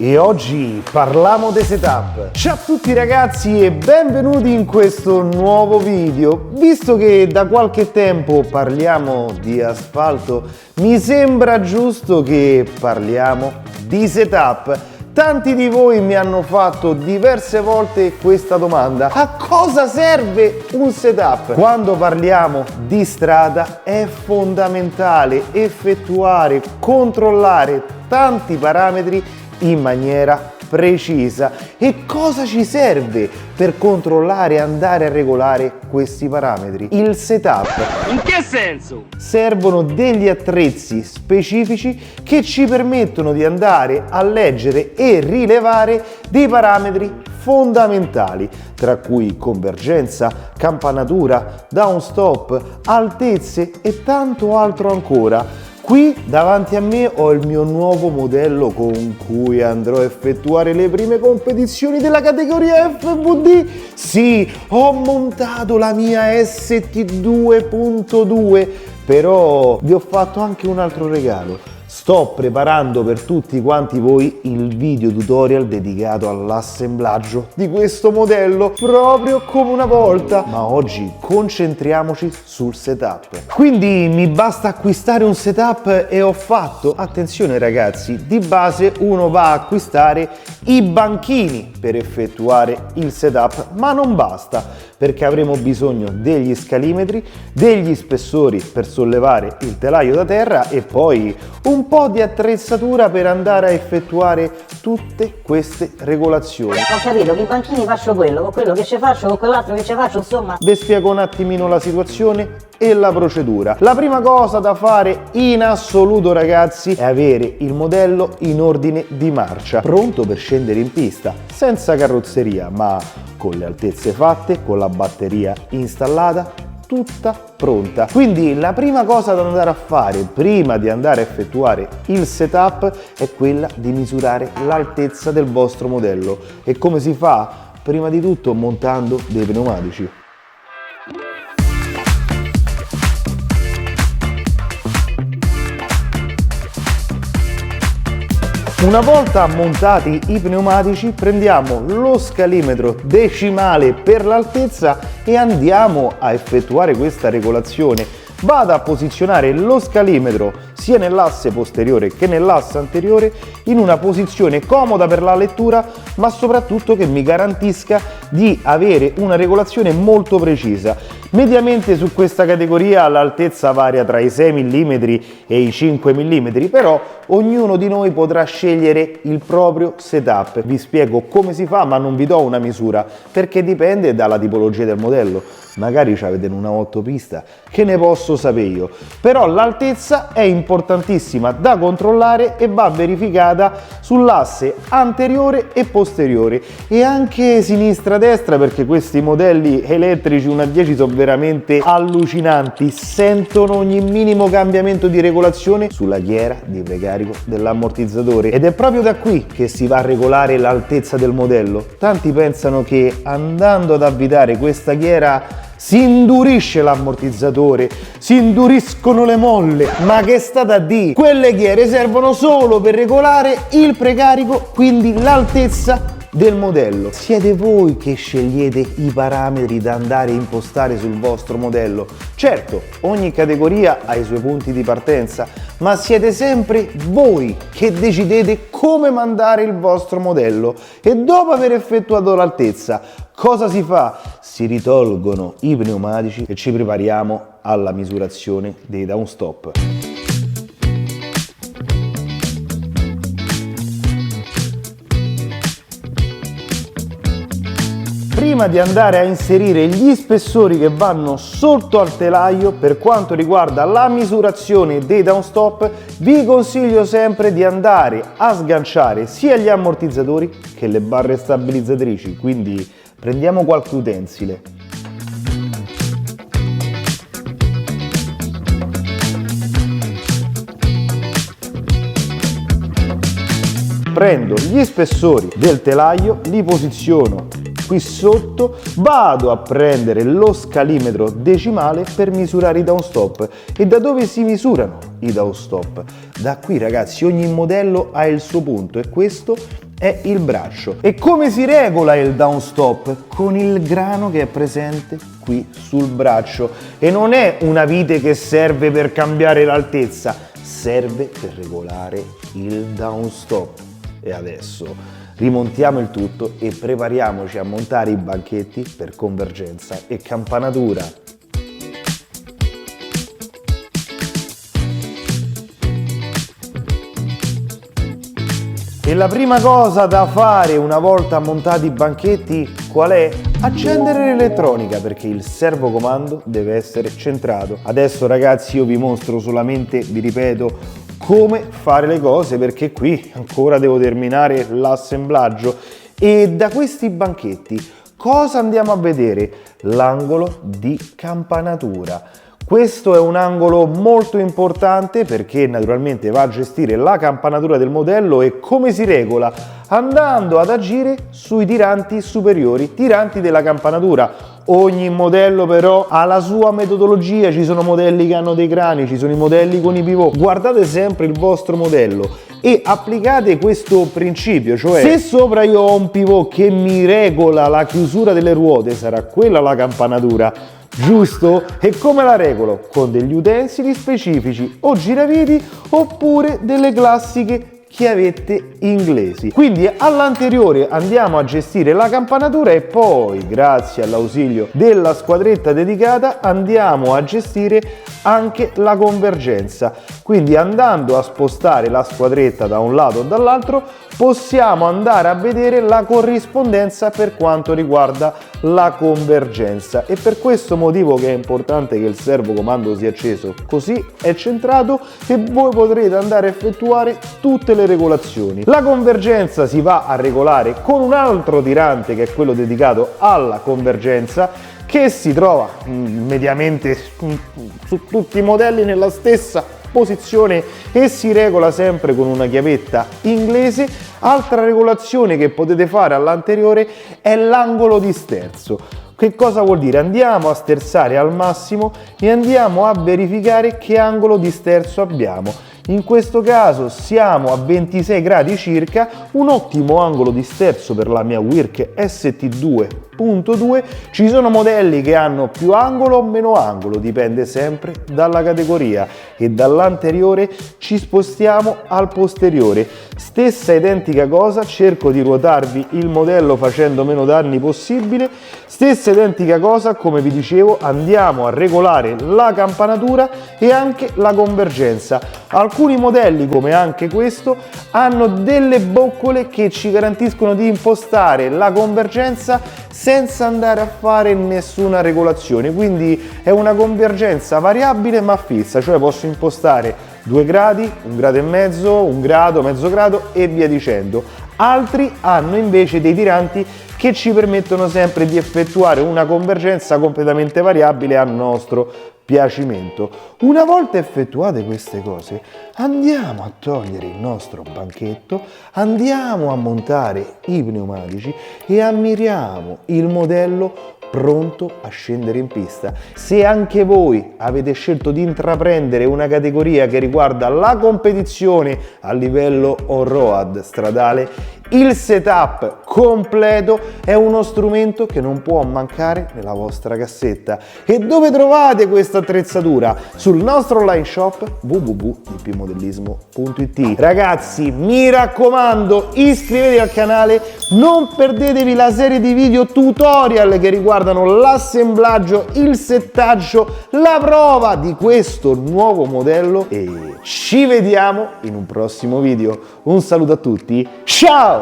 E oggi parliamo di setup. Ciao a tutti ragazzi e benvenuti in questo nuovo video. Visto che da qualche tempo parliamo di asfalto, mi sembra giusto che parliamo di setup. Tanti di voi mi hanno fatto diverse volte questa domanda: a cosa serve un setup? Quando parliamo di strada è fondamentale effettuare, controllare tanti parametri in maniera precisa. E cosa ci serve per controllare e andare a regolare questi parametri? Il setup. In che senso? Servono degli attrezzi specifici che ci permettono di andare a leggere e rilevare dei parametri fondamentali, tra cui convergenza, campanatura, down stop, altezze e tanto altro ancora. Qui davanti a me ho il mio nuovo modello con cui andrò a effettuare le prime competizioni della categoria FVD. Sì, ho montato la mia ST2.2, però vi ho fatto anche un altro regalo. Sto preparando per tutti quanti voi il video tutorial dedicato all'assemblaggio di questo modello, proprio come una volta. Ma oggi concentriamoci sul setup. Quindi mi basta acquistare un setup e ho fatto. Attenzione ragazzi, di base uno va a acquistare i banchini per effettuare il setup, ma non basta, perché avremo bisogno degli scalimetri, degli spessori per sollevare il telaio da terra e poi un po' di attrezzatura per andare a effettuare tutte queste regolazioni. Ho capito, con i banchini faccio quello, con quello che ci faccio, con quell'altro che ci faccio, insomma. Vi spiego un attimino la situazione e la procedura. La prima cosa da fare in assoluto ragazzi è avere il modello in ordine di marcia, pronto per scendere in pista, senza carrozzeria ma con le altezze fatte, con la batteria installata, tutta pronta. Quindi la prima cosa da andare a fare prima di andare a effettuare il setup è quella di misurare l'altezza del vostro modello. E come si fa? Prima di tutto montando dei pneumatici. Una volta montati i pneumatici prendiamo lo scalimetro decimale per l'altezza e andiamo a effettuare questa regolazione. Vado a posizionare lo scalimetro sia nell'asse posteriore che nell'asse anteriore in una posizione comoda per la lettura, ma soprattutto che mi garantisca di avere una regolazione molto precisa. Mediamente su questa categoria l'altezza varia tra i 6 mm e i 5 mm, però ognuno di noi potrà scegliere il proprio setup. Vi spiego come si fa, ma non vi do una misura, perché dipende dalla tipologia del modello. Magari avete una 8 pista, che ne posso sapere io. Però l'altezza è importantissima da controllare e va verificata sull'asse anteriore e posteriore e anche sinistra-destra, perché questi modelli elettrici 1 a 10 sono veramente allucinanti, sentono ogni minimo cambiamento di regolazione sulla ghiera di precarico dell'ammortizzatore ed è proprio da qui che si va a regolare l'altezza del modello. Tanti pensano che andando ad avvitare questa ghiera si indurisce l'ammortizzatore, si induriscono le molle, ma che sta da dire? Quelle ghiere servono solo per regolare il precarico, quindi l'altezza del modello. Siete voi che scegliete i parametri da andare a impostare sul vostro modello. Certo, ogni categoria ha i suoi punti di partenza, ma siete sempre voi che decidete come mandare il vostro modello. E dopo aver effettuato l'altezza, cosa si fa? Si ritolgono i pneumatici e ci prepariamo alla misurazione dei downstop. Prima di andare a inserire gli spessori che vanno sotto al telaio, per quanto riguarda la misurazione dei downstop, vi consiglio sempre di andare a sganciare sia gli ammortizzatori che le barre stabilizzatrici, quindi prendiamo qualche utensile. Prendo gli spessori del telaio, li posiziono qui sotto, vado a prendere lo scalimetro decimale per misurare i downstop. E da dove si misurano i downstop? Da qui ragazzi, ogni modello ha il suo punto e questo è il braccio. E come si regola il downstop? Con il grano che è presente qui sul braccio. E non è una vite che serve per cambiare l'altezza, serve per regolare il downstop. E adesso rimontiamo il tutto e prepariamoci a montare i banchetti per convergenza e campanatura. E la prima cosa da fare una volta montati i banchetti qual è? Accendere l'elettronica, perché il servocomando deve essere centrato. Adesso ragazzi io vi mostro solamente, vi ripeto, come fare le cose, perché qui ancora devo terminare l'assemblaggio. E da questi banchetti cosa andiamo a vedere? L'angolo di campanatura. Questo è un angolo molto importante perché naturalmente va a gestire la campanatura del modello. E come si regola? Andando ad agire sui tiranti superiori, tiranti della campanatura. Ogni modello però ha la sua metodologia, ci sono modelli che hanno dei crani, ci sono i modelli con i pivot. Guardate sempre il vostro modello e applicate questo principio, cioè se sopra io ho un pivot che mi regola la chiusura delle ruote, sarà quella la campanatura, giusto? E come la regolo? Con degli utensili specifici, o giraviti oppure delle classiche chiavette inglesi. Quindi all'anteriore andiamo a gestire la campanatura e poi, grazie all'ausilio della squadretta dedicata, andiamo a gestire anche la convergenza. Quindi andando a spostare la squadretta da un lato o dall'altro possiamo andare a vedere la corrispondenza per quanto riguarda la convergenza. E per questo motivo che è importante che il servocomando sia acceso, così è centrato e voi potrete andare a effettuare tutte le regolazioni. La convergenza si va a regolare con un altro tirante che è quello dedicato alla convergenza, che si trova mediamente su tutti i modelli nella stessa posizione e si regola sempre con una chiavetta inglese. Altra regolazione che potete fare all'anteriore è l'angolo di sterzo. Che cosa vuol dire? Andiamo a sterzare al massimo e andiamo a verificare che angolo di sterzo abbiamo. In questo caso siamo a 26 gradi circa, un ottimo angolo di sterzo per la mia Wirk ST2.2. Ci sono modelli che hanno più angolo o meno angolo, dipende sempre dalla categoria. E dall'anteriore ci spostiamo al posteriore. Stessa identica cosa, cerco di ruotarvi il modello facendo meno danni possibile. Stessa identica cosa, come vi dicevo, andiamo a regolare la campanatura e anche la convergenza. Alcuni modelli, come anche questo, hanno delle boccole che ci garantiscono di impostare la convergenza senza andare a fare nessuna regolazione, quindi è una convergenza variabile ma fissa, cioè posso impostare 2 gradi, 1 grado e mezzo, 1 grado, mezzo grado e via dicendo. Altri hanno invece dei tiranti che ci permettono sempre di effettuare una convergenza completamente variabile a nostro piacimento. Una volta effettuate queste cose, andiamo a togliere il nostro banchetto, andiamo a montare i pneumatici e ammiriamo il modello pronto a scendere in pista. Se anche voi avete scelto di intraprendere una categoria che riguarda la competizione a livello on-road stradale, il setup completo è uno strumento che non può mancare nella vostra cassetta. E dove trovate questa attrezzatura? Sul nostro online shop www.dpmodellismo.it. Ragazzi, mi raccomando, iscrivetevi al canale, non perdetevi la serie di video tutorial che riguardano l'assemblaggio, il settaggio, la prova di questo nuovo modello e ci vediamo in un prossimo video. Un saluto a tutti, ciao!